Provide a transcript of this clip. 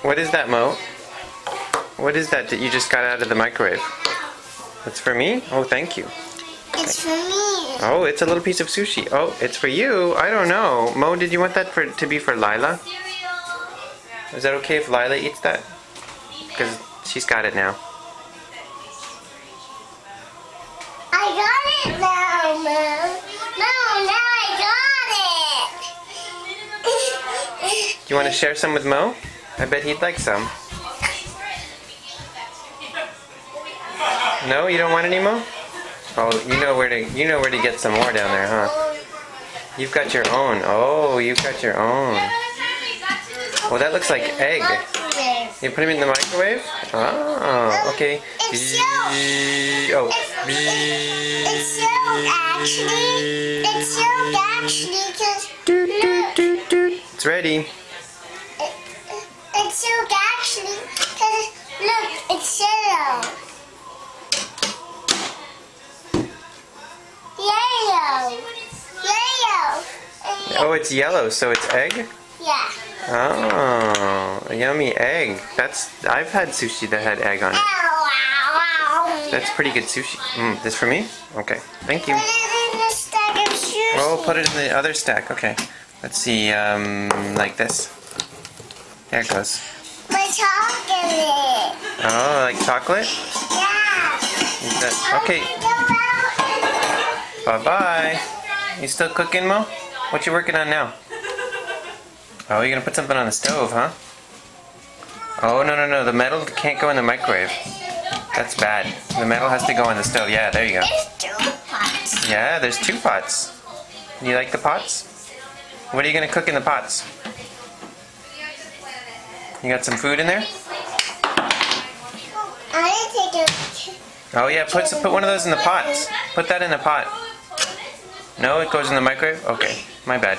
What is that, Mo? What is that you just got out of the microwave? It's for me? Oh, thank you. It's for me. Oh, it's a little piece of sushi. Oh, it's for you. I don't know. Mo, did you want that to be for Lila? Is that okay if Lila eats that? Because she's got it now. I got it now, Mom. No, now I got it. Do you want to share some with Mo? I bet he'd like some. No, you don't want any, Mo? Oh, you know where to get some more down there, huh? You've got your own. Oh, you've got your own. Well, that looks like egg. You put them in the microwave? Oh, okay. It's sealed. Oh. It's sealed actually because It's ready. it's sealed actually because look, it's sealed. Yellow. Oh, it's yellow, so it's egg? Yeah. Oh, a yummy egg. I've had sushi that had egg on it. That's pretty good sushi. This for me? Okay, thank you. Put it in the stack of sushi. Oh, put it in the other stack. Okay. Let's see, like this. There it goes. My chocolate. Oh, like chocolate? Yeah. Okay. Bye-bye. You still cooking, Mo? What you working on now? Oh, you're gonna put something on the stove, huh? Oh, no. The metal can't go in the microwave. That's bad. The metal has to go on the stove. Yeah, there you go. There's 2 pots. Yeah, there's 2 pots. You like the pots? What are you gonna cook in the pots? You got some food in there? I'm gonna take Oh yeah, put one of those in the pots. Put that in the pot. No, it goes in the microwave? Okay, my bad.